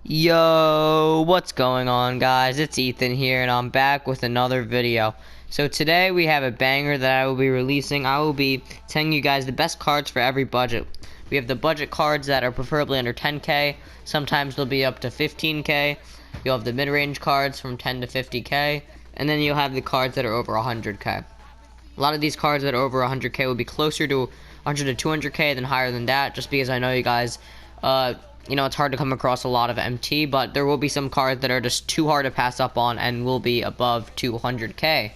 Yo, what's going on, guys? It's Ethan here, and I'm back with another video. So today we have a banger that I will be releasing. I will be telling you guys the best cards for every budget. We have the budget cards that are preferably under 10k. Sometimes they'll be up to 15k. You'll have the mid-range cards from 10 to 50k, and then you'll have the cards that are over 100k. A lot of these cards that are over 100k will be closer to 100 to 200k than higher than that, just because I know you guys, it's hard to come across a lot of MT, but there will be some cards that are just too hard to pass up on and will be above 200k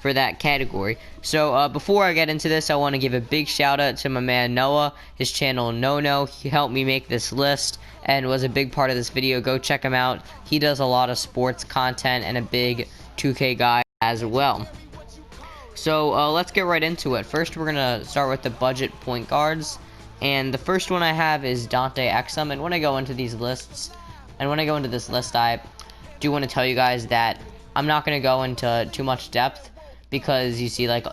for that category. So before I get into this, I want to give a big shout out to my man Noah, his channel No. He helped me make this list and was a big part of this video. Go check him out. He does a lot of sports content and a big 2K guy as well. So let's get right into it. First, we're gonna start with the budget point guards, and the first one I have is Dante Exum. And when I go into these lists, and when I go into this list, I do want to tell you guys that I'm not gonna go into too much depth, because you see, like,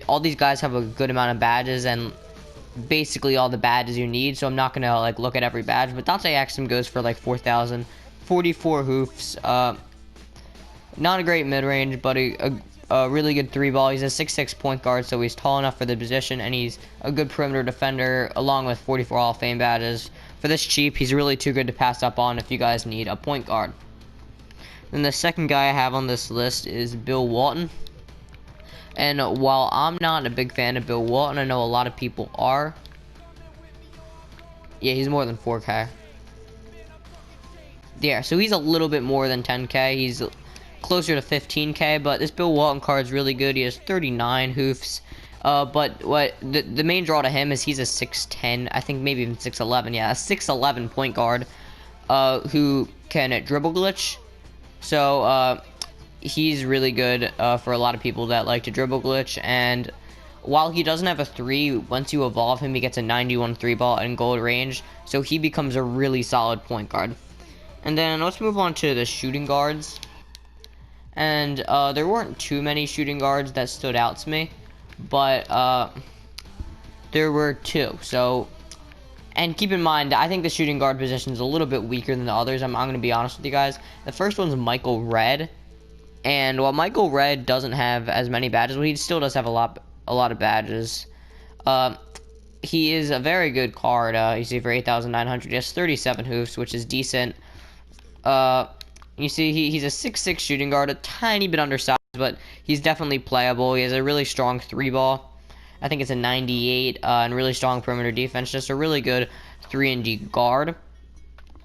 all these guys have a good amount of badges and basically all the badges you need. So I'm not gonna like look at every badge. But Dante Exum goes for like 4,000, 44 hoofs. Not a great mid-range, but a really good 3-ball. He's a 6'6" point guard, so he's tall enough for the position, and he's a good perimeter defender, along with 44 Hall of Fame badges. For this cheap, he's really too good to pass up on if you guys need a point guard. Then the second guy I have on this list is Bill Walton. And while I'm not a big fan of Bill Walton, I know a lot of people are. Yeah, he's more than 4K. Yeah, so he's a little bit more than 10K. He's closer to 15k, but this Bill Walton card is really good. He has 39 hoofs, but what the main draw to him is he's a 6'10", I think maybe even 6'11", yeah, a 6'11" point guard, who can dribble glitch. So he's really good for a lot of people that like to dribble glitch. And while he doesn't have a 3, once you evolve him, he gets a 91 3-ball and gold range, so he becomes a really solid point guard. And then let's move on to the shooting guards. And there weren't too many shooting guards that stood out to me, but there were 2. So, and keep in mind, I think the shooting guard position is a little bit weaker than the others. I'm going to be honest with you guys. The first one's Michael Redd, and while Michael Redd doesn't have as many badges, well, he still does have a lot of badges. He is a very good card. You see, for 8,900, he has 37 hoofs, which is decent. You see, he's a 6'6" shooting guard, a tiny bit undersized, but he's definitely playable. He has a really strong 3-ball. I think it's a 98, and really strong perimeter defense. Just a really good 3-and-D guard.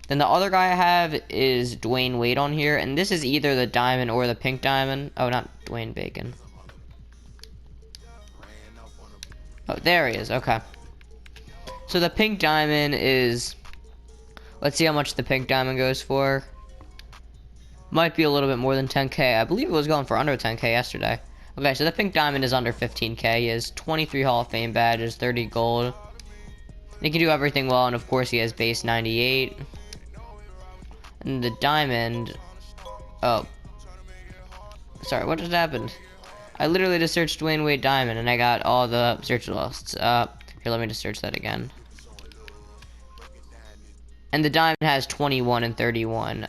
Then the other guy I have is Dwayne Wade on here, and this is either the diamond or the pink diamond. Oh, not Dwayne Bacon. Oh, there he is. Okay. So the pink diamond is... Let's see how much the pink diamond goes for. Might be a little bit more than 10k. I believe it was going for under 10k yesterday. Okay, so the pink diamond is under 15k. He has 23 Hall of Fame badges, 30 gold. He can do everything well, and of course he has base 98. And the diamond... Oh. Sorry, what just happened? I literally just searched Dwayne Wade diamond, and I got all the search lists. Here, let me just search that again. And the diamond has 21 and 31.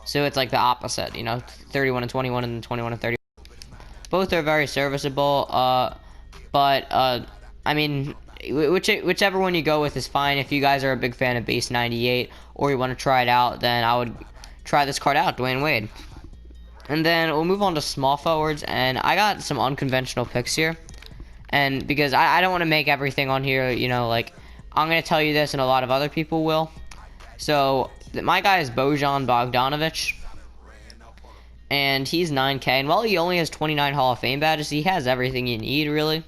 So it's like the opposite, 31 and 21 and 21 and 30. Both are very serviceable, but I mean, whichever one you go with is fine. If you guys are a big fan of base 98 or you want to try it out, then I would try this card out, Dwayne Wade. And then we'll move on to small forwards, and I got some unconventional picks here. And because I don't want to make everything on here, like, I'm going to tell you this and a lot of other people will. So my guy is Bojan Bogdanovic, and he's 9k, and while he only has 29 Hall of Fame badges, he has everything you need, really.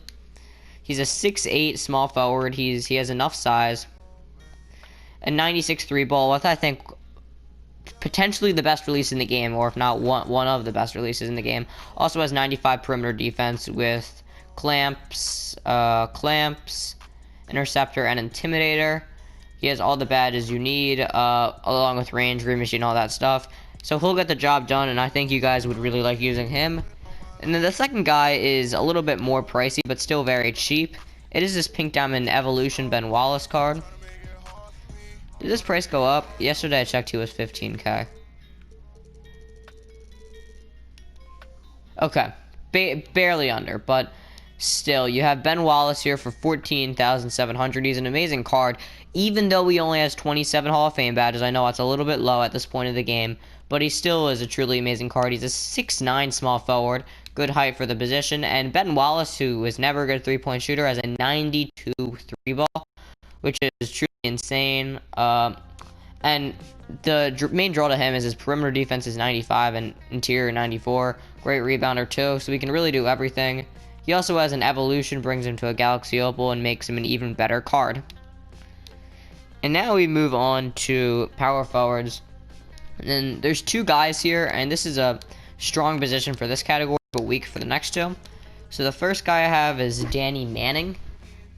He's a 6'8" small forward. He has enough size, a 96 3-ball with, I think, potentially the best release in the game, or if not one of the best releases in the game. Also has 95 perimeter defense with clamps, interceptor, and intimidator. He has all the badges you need, along with range, green machine, all that stuff. So he'll get the job done, and I think you guys would really like using him. And then the second guy is a little bit more pricey, but still very cheap. It is this Pink Diamond Evolution Ben Wallace card. Did this price go up? Yesterday I checked he was 15K. Okay, barely under, but still, you have Ben Wallace here for 14,700. He's an amazing card, even though he only has 27 Hall of Fame badges. I know it's a little bit low at this point of the game, but he still is a truly amazing card. He's a 6'9" small forward, good height for the position, and Ben Wallace, who was never a good three-point shooter, has a 92 3-ball, which is truly insane. And the main draw to him is his perimeter defense is 95 and interior 94. Great rebounder too, so he can really do everything. He also has an evolution, brings him to a Galaxy Opal, and makes him an even better card. And now we move on to power forwards. And then there's two guys here, and this is a strong position for this category, but weak for the next two. So the first guy I have is Danny Manning.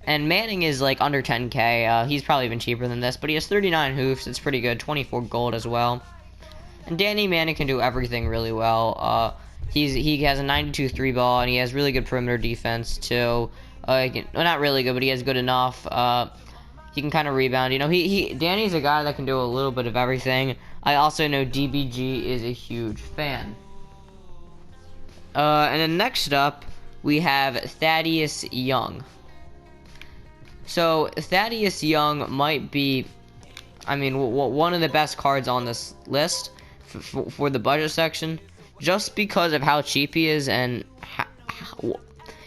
And Manning is like under 10K. He's probably even cheaper than this, but he has 39 hoofs. It's pretty good. 24 gold as well. And Danny Manning can do everything really well. He has a 92 3-ball, and he has really good perimeter defense too. Well, not really good, but he has good enough. He can kind of rebound. You know, Danny's a guy that can do a little bit of everything. I also know DBG is a huge fan. And then next up, we have Thaddeus Young. So, Thaddeus Young might be, I mean, one of the best cards on this list for the budget section, just because of how cheap he is, and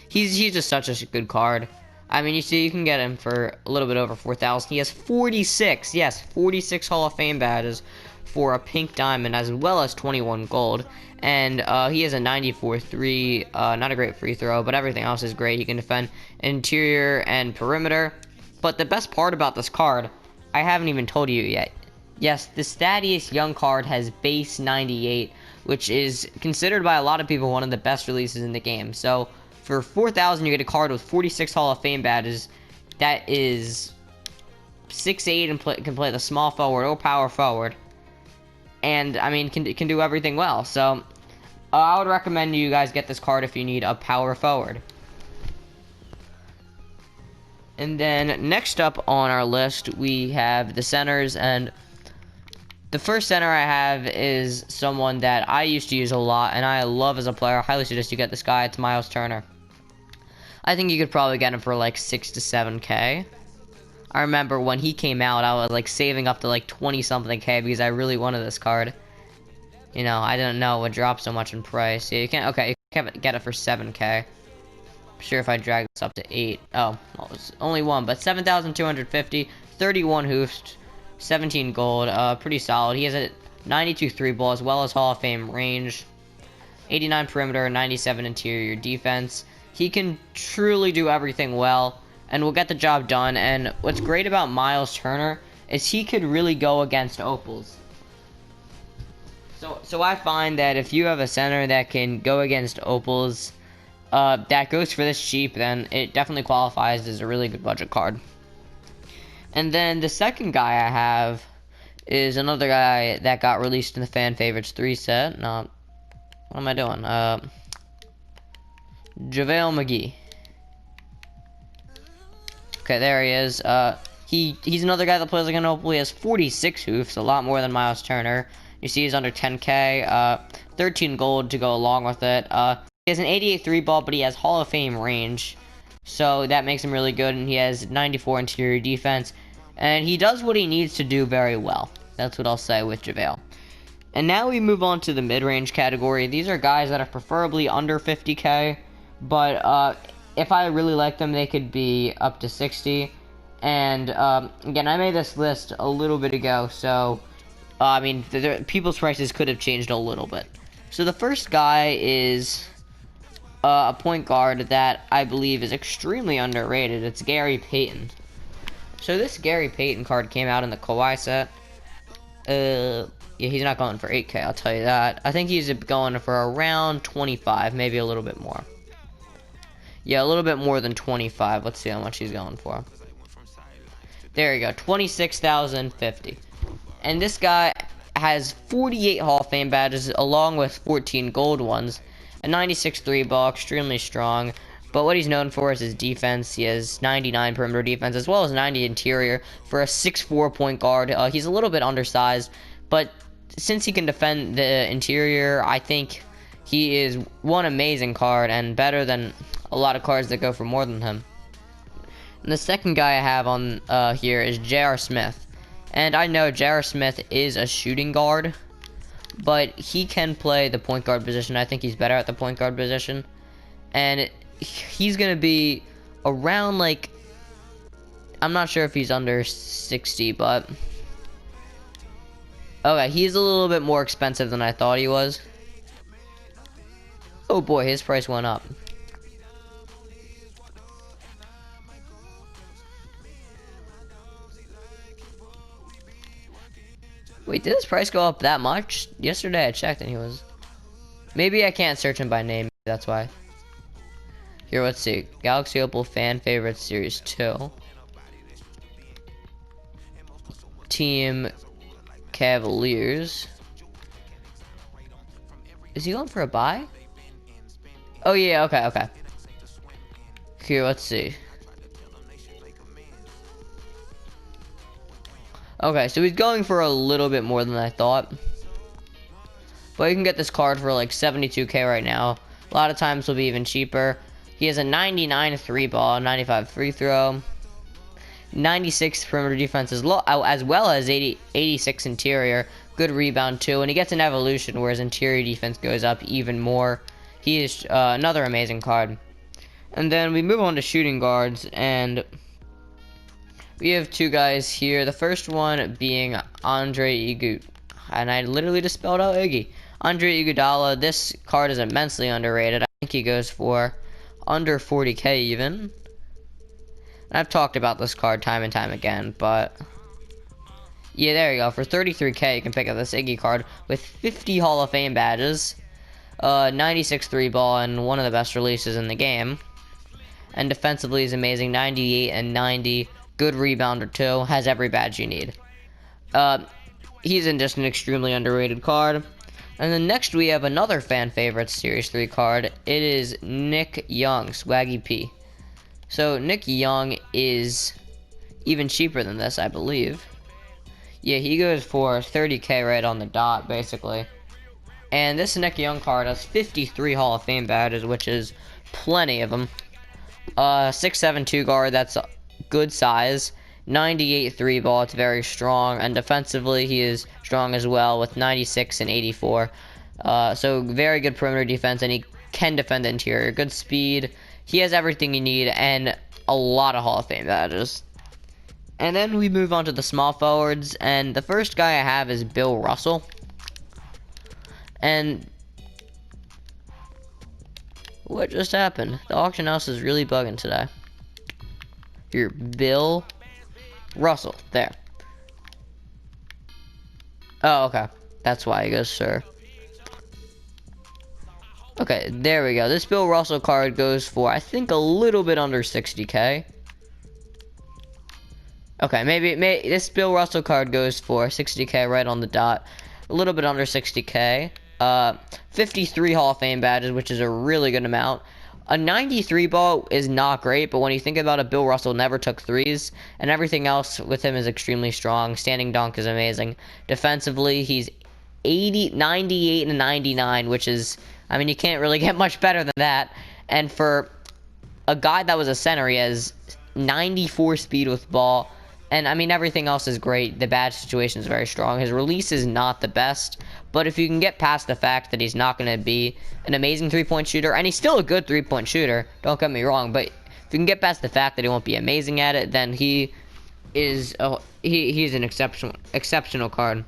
he's just such a good card. I mean, you see, you can get him for a little bit over 4,000. He has 46, yes, 46 Hall of Fame badges for a pink diamond, as well as 21 gold. And he has a 94 3, not a great free throw, but everything else is great. He can defend interior and perimeter. But the best part about this card, I haven't even told you yet. Yes, this Thaddeus Young card has base 98, which is considered by a lot of people one of the best releases in the game. So for 4,000, you get a card with 46 Hall of Fame badges. That is 6'8" and can play the small forward or power forward. And, I mean, can do everything well. So, I would recommend you guys get this card if you need a power forward. And then, next up on our list, we have the centers. And the first center I have is someone that I used to use a lot, and I love as a player. I highly suggest you get this guy. It's Miles Turner. I think you could probably get him for like 6 to 7K. I remember when he came out, I was like saving up to like 20-something K because I really wanted this card. You know, I didn't know it would drop so much in price. Yeah, you can't get it for 7K. I'm sure if I drag this up to 8. Oh, well, it's only one, but 7,250, 31 hoofs, 17 gold, pretty solid. He has a 92 3-ball as well as Hall of Fame range, 89 perimeter, 97 interior defense. He can truly do everything well, and will get the job done. And what's great about Miles Turner is he could really go against opals. So I find that if you have a center that can go against opals, that goes for this cheap, then it definitely qualifies as a really good budget card. And then the second guy I have is another guy that got released in the Fan Favorites 3 set. No, what am I doing? JaVale McGee. Okay, there he is. He's another guy that plays like an opal. He has 46 hoofs, a lot more than Miles Turner. You see he's under 10K, 13 gold to go along with it. He has an 88 3-ball, but he has Hall of Fame range, so that makes him really good, and he has 94 interior defense, and he does what he needs to do very well. That's what I'll say with JaVale. And now we move on to the mid-range category. These are guys that are preferably under 50K, but if I really like them, they could be up to 60. And again, I made this list a little bit ago, so I mean, people's prices could have changed a little bit. So the first guy is a point guard that I believe is extremely underrated. It's Gary Payton. So this Gary Payton card came out in the Kawhi set. Yeah, he's not going for 8K, I'll tell you that. I think he's going for around 25, maybe a little bit more. Yeah, a little bit more than 25. Let's see how much he's going for. There you go, 26,050. And this guy has 48 Hall of Fame badges along with 14 gold ones. A 96 3-ball, extremely strong. But what he's known for is his defense. He has 99 perimeter defense as well as 90 interior for a 6'4" point guard. He's a little bit undersized, but since he can defend the interior, I think he is one amazing card and better than a lot of cards that go for more than him. And the second guy I have on here is J.R. Smith. And I know J.R. Smith is a shooting guard, but he can play the point guard position. I think he's better at the point guard position. And he's going to be around, like, I'm not sure if he's under 60, but okay, he's a little bit more expensive than I thought he was. Oh boy, his price went up. Wait, did his price go up that much? Yesterday I checked and he was... Maybe I can't search him by name, that's why. Here, let's see. Galaxy Opal Fan Favorites Series 2. Team Cavaliers. Is he going for a buy? Oh yeah, okay. Here, let's see. Okay, so he's going for a little bit more than I thought. But you can get this card for like 72k right now. A lot of times will be even cheaper. He has a 99 3 ball, 95 free throw, 96 perimeter defense as well as 86 interior. Good rebound too, and he gets an evolution where his interior defense goes up even more. He is another amazing card. And then we move on to shooting guards, and we have two guys here. The first one being Andre Iguodala, and I literally just spelled out Iggy. Andre Iguodala. This card is immensely underrated. I think he goes for under 40k even. And I've talked about this card time and time again, but yeah, there you go. For 33k, you can pick up this Iggy card with 50 Hall of Fame badges, 96 3 ball, and one of the best releases in the game. And defensively is amazing, 98 and 90. Good rebounder too, has every badge you need. He's just an extremely underrated card. And then next we have another fan favorite Series 3 card. It is Nick Young, Swaggy P. So Nick Young is even cheaper than this, I believe. Yeah, he goes for 30k right on the dot, basically. And this Nick Young card has 53 Hall of Fame badges, which is plenty of them. 6'7" 2 guard, that's good size. 98 3 ball, it's very strong, and defensively he is strong as well with 96 and 84. So very good perimeter defense, and he can defend the interior. Good speed, he has everything you need, and a lot of Hall of Fame badges. And then we move on to the small forwards, and the first guy I have is Bill Russell. And what just happened? The auction house is really bugging today. Here, Bill Russell, there. Oh, okay. That's why he goes, sir. Okay, there we go. This Bill Russell card goes for, I think, a little bit under 60k. Okay, maybe this Bill Russell card goes for 60k right on the dot. A little bit under 60k. 53 Hall of Fame badges, which is a really good amount. A 93 ball is not great, but when you think about it, Bill Russell never took threes, and everything else with him is extremely strong. Standing dunk is amazing. Defensively, he's 98 and 99, which is, I mean, you can't really get much better than that. And for a guy that was a center, he has 94 speed with ball, and I mean, everything else is great. The badge situation is very strong. His release is not the best, but if you can get past the fact that he's not going to be an amazing three-point shooter, and he's still a good three-point shooter, don't get me wrong, but if you can get past the fact that he won't be amazing at it, then he is he's an exceptional card.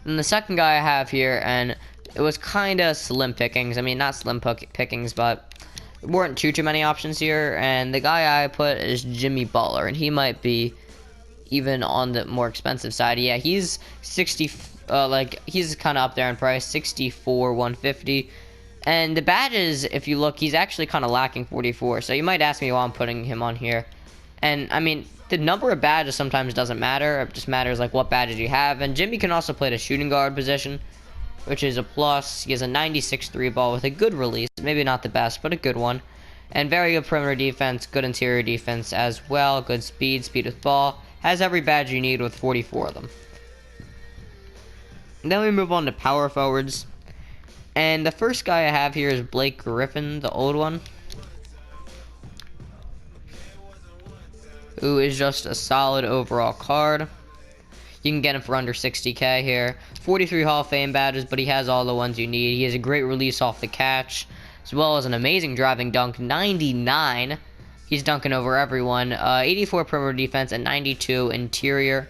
And the second guy I have here, and it was kind of slim pickings. I mean, not slim pickings, but there weren't too many options here. And the guy I put is Jimmy Butler, and he might be even on the more expensive side. Yeah, he's 60. He's kind of up there in price, 64, 150. And the badges, if you look, he's actually kind of lacking 44. So you might ask me why I'm putting him on here. And I mean, the number of badges sometimes doesn't matter. It just matters like what badges you have. And Jimmy can also play the shooting guard position, which is a plus. He has a 96 3 ball with a good release. Maybe not the best, but a good one. And very good perimeter defense, good interior defense as well, good speed with ball. Has every badge you need with 44 of them. And then we move on to power forwards. And the first guy I have here is Blake Griffin, the old one, who is just a solid overall card. You can get him for under 60k here. 43 Hall of Fame badges, but he has all the ones you need. He has a great release off the catch, as well as an amazing driving dunk, 99. He's dunking over everyone. 84 perimeter defense and 92 interior.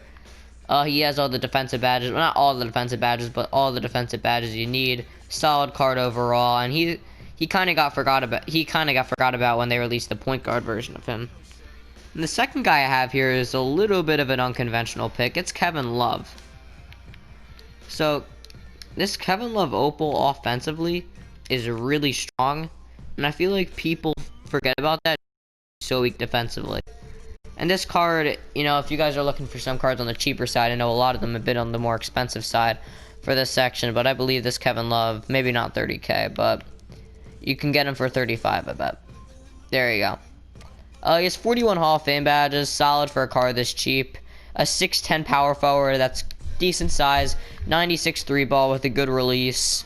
He has all the defensive badges. Well, not all the defensive badges, but all the defensive badges you need. Solid card overall, and he kind of got forgot about when they released the point guard version of him. And the second guy I have here is a little bit of an unconventional pick. It's Kevin Love. So this Kevin Love opal offensively is really strong, and I feel like people forget about that. He's so weak defensively. And this card, you know, if you guys are looking for some cards on the cheaper side, I know a lot of them have been on the more expensive side for this section, but I believe this Kevin Love, maybe not 30k, but you can get him for 35, I bet. There you go. He has 41 Hall of Fame badges, solid for a card this cheap. A 6'10 power forward, that's decent size. 96 3 ball with a good release.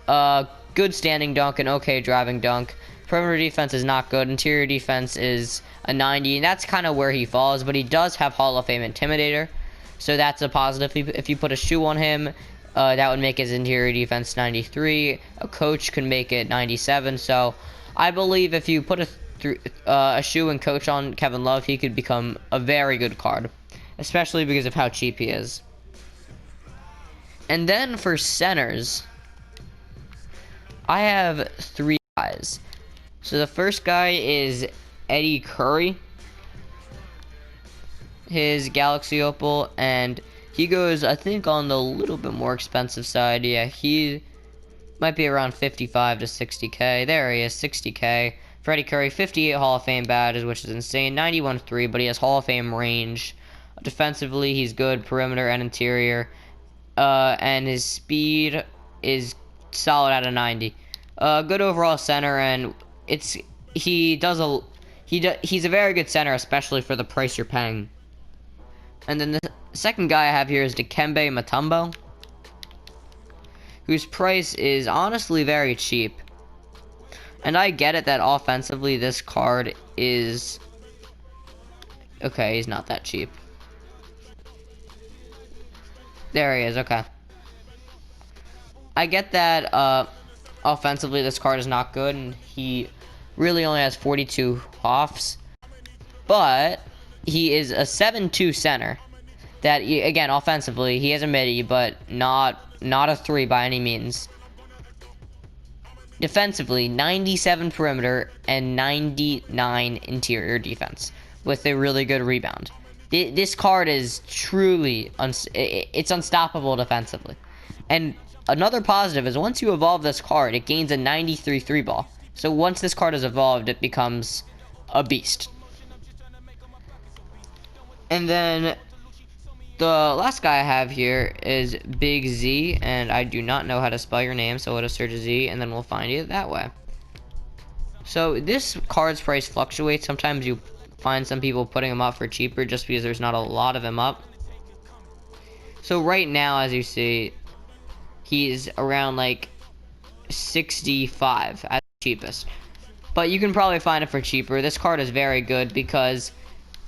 Good standing dunk and okay driving dunk. Perimeter defense is not good. Interior defense is a 90, and that's kind of where he falls, but he does have Hall of Fame Intimidator, so that's a positive. If you put a shoe on him, that would make his interior defense 93. A coach can make it 97, so I believe if you put a shoe and coach on Kevin Love, he could become a very good card, especially because of how cheap he is. And then for centers, I have three guys. So the first guy is Eddie Curry, his Galaxy Opal, and he goes, I think, on the little bit more expensive side. Yeah, he might be around 55 to 60k. There he is, 60k. Freddie Curry, 58 Hall of Fame badges, which is insane. 91 3, but he has Hall of Fame range. Defensively, he's good, perimeter and interior. And his speed is solid at a 90. Good overall center, and he's a very good center, especially for the price you're paying. And then the second guy I have here is Dikembe Mutombo, whose price is honestly very cheap. And I get it that offensively this card is okay. He's not that cheap. There he is. Okay. I get that offensively this card is not good, and he really only has 42 offs. But he is a 7'2 center. That, again, offensively, he has a midi, but not a 3 by any means. Defensively, 97 perimeter and 99 interior defense with a really good rebound. This card is truly it's unstoppable defensively. And another positive is once you evolve this card, it gains a 93 3 ball. So once this card is evolved, it becomes a beast. And then the last guy I have here is Big Z, and I do not know how to spell your name, so we'll just search Z, and then we'll find you that way. So this card's price fluctuates. Sometimes you find some people putting them up for cheaper just because there's not a lot of them up. So right now, as you see, he's around like 65 at the cheapest. But you can probably find it for cheaper. This card is very good because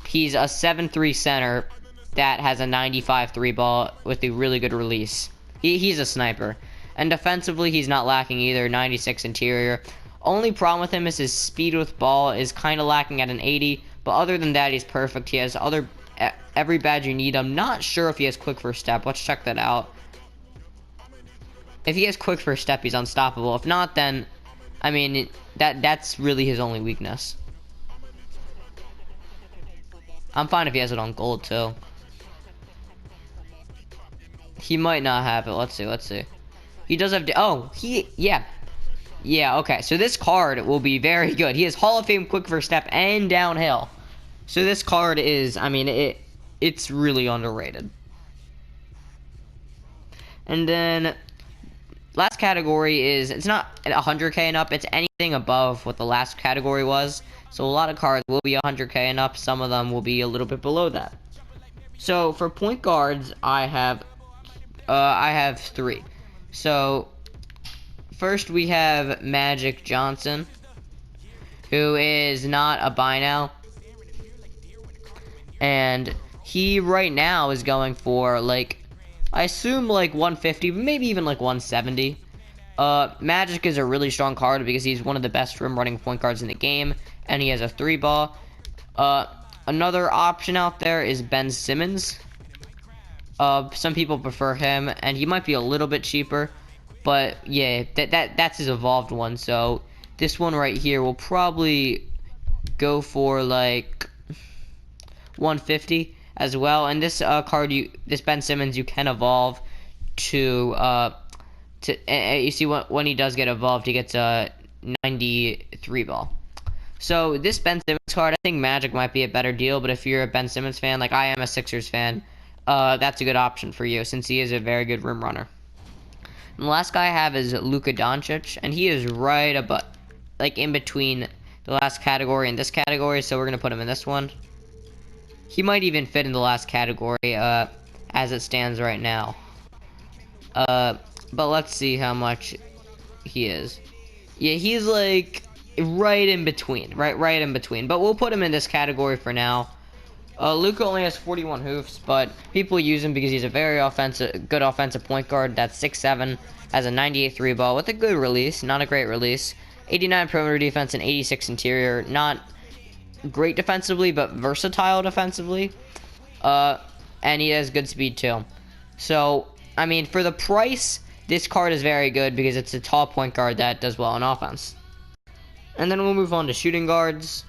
he's a 7'3 center that has a 95 3 ball with a really good release. He's a sniper. And defensively, he's not lacking either. 96 interior. Only problem with him is his speed with ball is kind of lacking at an 80. But other than that, he's perfect. He has every badge you need. I'm not sure if he has quick first step. Let's check that out. If he has quick first step, he's unstoppable. If not, then, I mean, that's really his only weakness. I'm fine if he has it on gold, too. He might not have it. Let's see. He does have... Yeah, okay. So this card will be very good. He has Hall of Fame quick first step and downhill. So this card is... I mean, it's really underrated. And then last category is, it's not 100k and up, it's anything above what the last category was. So a lot of cards will be 100k and up, some of them will be a little bit below that. So for point guards, I have 3. So first we have Magic Johnson, who is not a buy now, and he right now is going for, like, I assume like 150, maybe even like 170. Magic is a really strong card because he's one of the best rim running point guards in the game, and he has a 3-ball. Another option out there is Ben Simmons. Some people prefer him, and he might be a little bit cheaper, but yeah, that's his evolved one. So this one right here will probably go for like 150 as well. And this this Ben Simmons, you can evolve to you see when he does get evolved, he gets a 93 ball. So this Ben Simmons card, I think Magic might be a better deal, but if you're a Ben Simmons fan, like I am a Sixers fan, that's a good option for you since he is a very good rim runner. And the last guy I have is Luka Doncic, and he is right above, like in between the last category and this category, so we're gonna put him in this one. He might even fit in the last category as it stands right now. But let's see how much he is. Yeah, he's like right in between, right in between. But we'll put him in this category for now. Luka only has 41 hoofs, but people use him because he's a very good offensive point guard. That's 6'7", has a 98 3-ball with a good release, not a great release. 89 perimeter defense and 86 interior. Not great defensively, but versatile defensively. And he has good speed too. So, I mean, for the price, this card is very good because it's a tall point guard that does well on offense. And then we'll move on to shooting guards.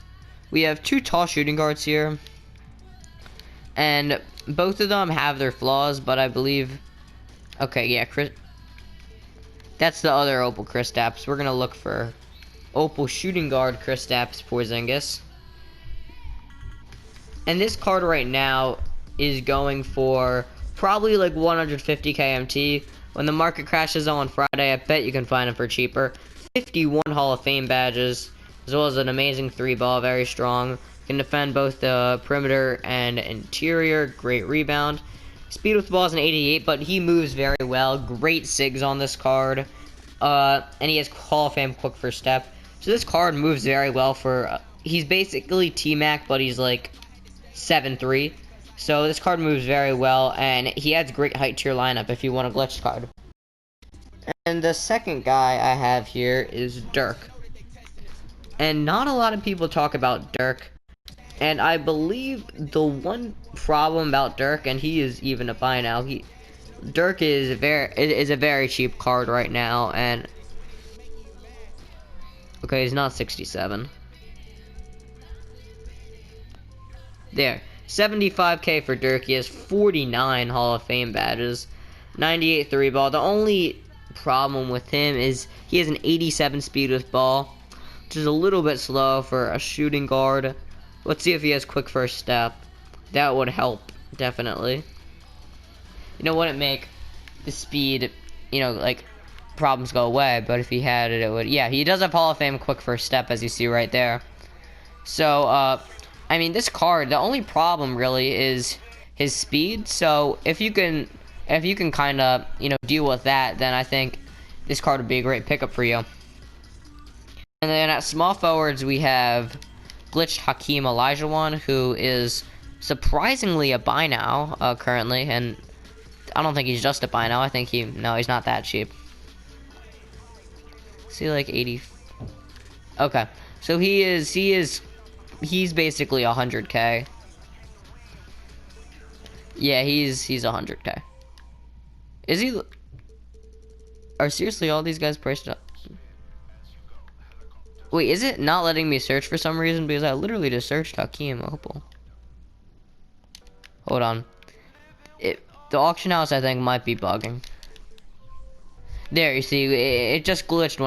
We have 2 tall shooting guards here, and both of them have their flaws, but I believe, okay, yeah, that's the other Opal Kristaps. We're gonna look for Opal shooting guard Kristaps Porzingis. And this card right now is going for probably like 150 KMT. When the market crashes on Friday, I bet you can find him for cheaper. 51 Hall of Fame badges, as well as an amazing 3-ball, very strong. Can defend both the perimeter and interior, great rebound. Speed with the ball is an 88, but he moves very well. Great SIGs on this card. And he has Hall of Fame quick first step. So this card moves very well for, he's basically T-Mac, but he's like 7'3". So this card moves very well, and he adds great height to your lineup if you want a glitch card. And the second guy I have here is Dirk. And not a lot of people talk about Dirk. And I believe the one problem about Dirk, and he is even a buy now, Dirk is a very cheap card right now, and okay, he's not 67. There. 75k for Dirk. He has 49 Hall of Fame badges, 98 3-ball. The only problem with him is he has an 87 speed with ball, which is a little bit slow for a shooting guard. Let's see if he has quick first step. That would help, definitely. You know, wouldn't make the speed, you know, like, problems go away, but if he had it, it would. Yeah, he does have Hall of Fame quick first step, as you see right there. So, I mean, this card, the only problem really is his speed. So if you can kind of, you know, deal with that, then I think this card would be a great pickup for you. And then at small forwards, we have glitched Hakeem Olajuwon, who is surprisingly a buy now currently, and I don't think he's just a buy now. I think no, he's not that cheap. See, like 80. Okay, so he's basically 100k. Yeah, he's 100k. Is he? Are seriously all these guys priced up? Wait, is it not letting me search for some reason? Because I literally just searched Hakeem Opal. Hold on. The auction house, I think, might be bugging. There, you see, it just glitched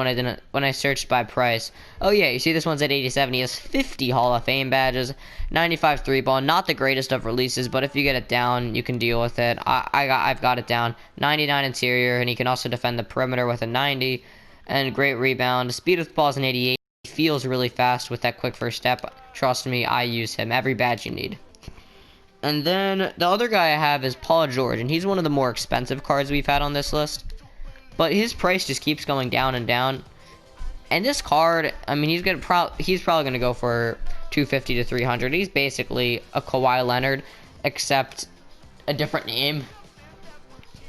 when I searched by price. Oh yeah, you see this one's at 87. He has 50 Hall of Fame badges, 95 3-ball. Not the greatest of releases, but if you get it down, you can deal with it. I've got it down. 99 interior, and he can also defend the perimeter with a 90, and great rebound. Speed with the ball is an 88. He feels really fast with that quick first step. Trust me, I use him. Every badge you need. And then the other guy I have is Paul George, and he's one of the more expensive cards we've had on this list. But his price just keeps going down and down. And this card, I mean, he's probably gonna go for 250 to 300. He's basically a Kawhi Leonard, except a different name.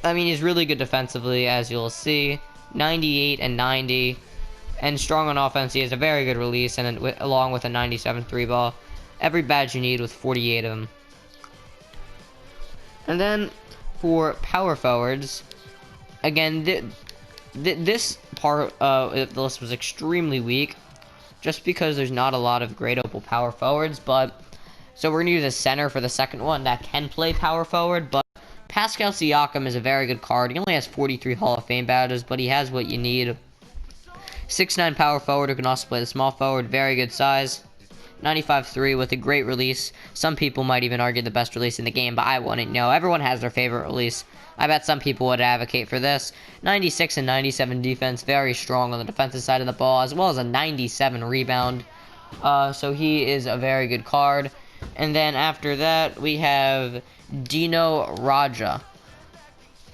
I mean, he's really good defensively, as you'll see. 98 and 90, and strong on offense. He has a very good release, and along with a 97 3-ball. Every badge you need with 48 of them. And then for power forwards, again, this part of the list was extremely weak, just because there's not a lot of great opal power forwards. But so we're gonna use a center for the second one that can play power forward. But Pascal Siakam is a very good card. He only has 43 Hall of Fame badges, but he has what you need. 6'9" power forward who can also play the small forward. Very good size. 95-3 with a great release. Some people might even argue the best release in the game, but I wouldn't know. Everyone has their favorite release. I bet some people would advocate for this. 96 and 97 defense, very strong on the defensive side of the ball, as well as a 97 rebound. So he is a very good card. And then after that, we have Dino Radja.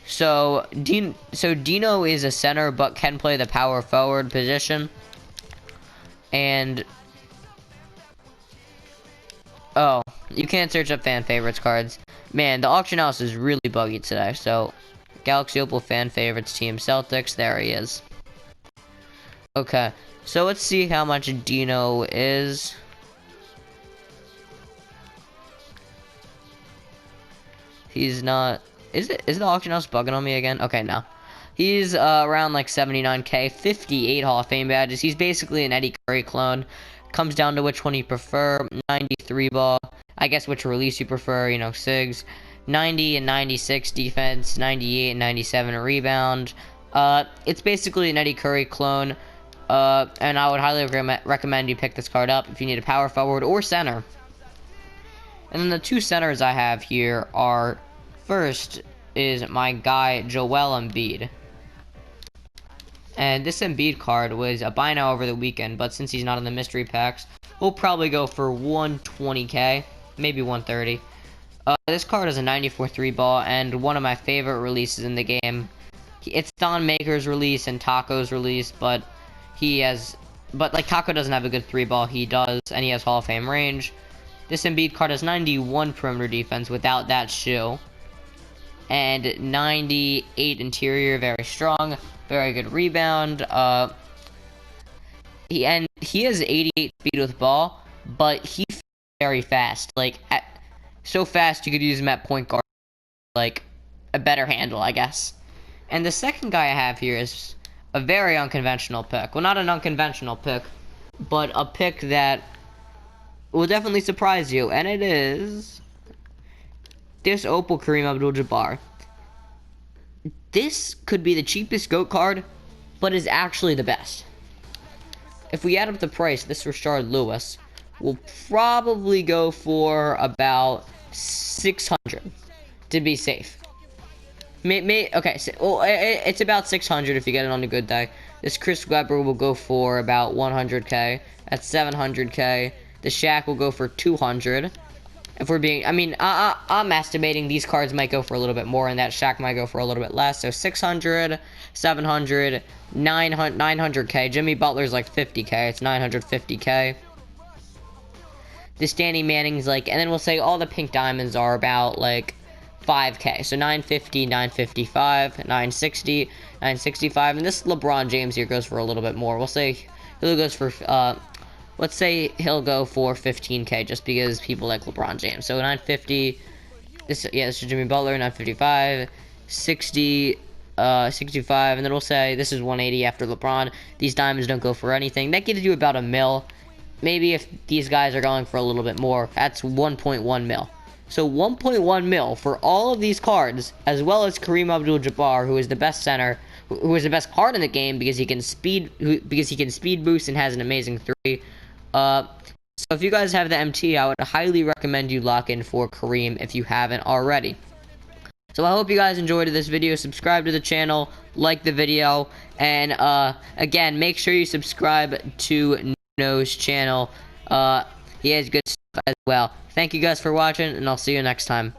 So Dino is a center, but can play the power forward position. And oh, you can't search up fan favorites cards. Man, the auction house is really buggy today. So, Galaxy Opal fan favorites team Celtics. There he is. Okay, so let's see how much Dino is. He's not. Is the auction house bugging on me again? Okay, no. He's around like 79k, 58 Hall of Fame badges. He's basically an Eddie Curry clone. Comes down to which one you prefer. 93 ball. I guess which release you prefer, you know, SIGs. 90 and 96 defense. 98 and 97 rebound. It's basically an Eddie Curry clone. And I would highly recommend you pick this card up if you need a power forward or center. And then the two centers I have here are, first is my guy Joel Embiid. And this Embiid card was a buy now over the weekend, but since he's not in the mystery packs, we'll probably go for 120k, maybe 130. This card is a 94 3-ball and one of my favorite releases in the game. It's Thon Maker's release and Taco's release, but like Taco doesn't have a good 3-ball, he does, and he has Hall of Fame range. This Embiid card has 91 perimeter defense without that shoe, and 98 interior, very strong. Very good rebound. He has 88 speed with ball, but he's very fast. Like so fast you could use him at point guard, like a better handle, I guess. And the second guy I have here is a very unconventional pick. Well, not an unconventional pick, but a pick that will definitely surprise you, and it is this Opal Kareem Abdul-Jabbar. This could be the cheapest GOAT card, but is actually the best. If we add up the price, this Rashard Lewis will probably go for about 600 to be safe. Okay, so, well, it's about 600 if you get it on a good day. This Chris Webber will go for about 100k. That's 700k. The Shaq will go for 200. If we're being, I mean, I'm estimating these cards might go for a little bit more, and that Shaq might go for a little bit less. So 600, 700, 900k. Jimmy Butler's like 50k. It's 950k. This Danny Manning's like, and then we'll say all the pink diamonds are about like 5k. So 950, 955, 960, 965. And this LeBron James here goes for a little bit more. We'll say he goes for, let's say he'll go for 15k just because people like LeBron James. So 950, this is Jimmy Butler, 955, 60, 65, and then we'll say this is 180 after LeBron. These diamonds don't go for anything. That gives you about $1 mil. Maybe if these guys are going for a little bit more, that's 1.1 mil. So 1.1 mil for all of these cards, as well as Kareem Abdul-Jabbar, who is the best center, who is the best card in the game because he can speed boost and has an amazing 3. So if you guys have the MT, I would highly recommend you lock in for Kareem if you haven't already. So I hope you guys enjoyed this video. Subscribe to the channel, like the video, and again, make sure you subscribe to No's channel. He has good stuff as well. Thank you guys for watching, and I'll see you next time.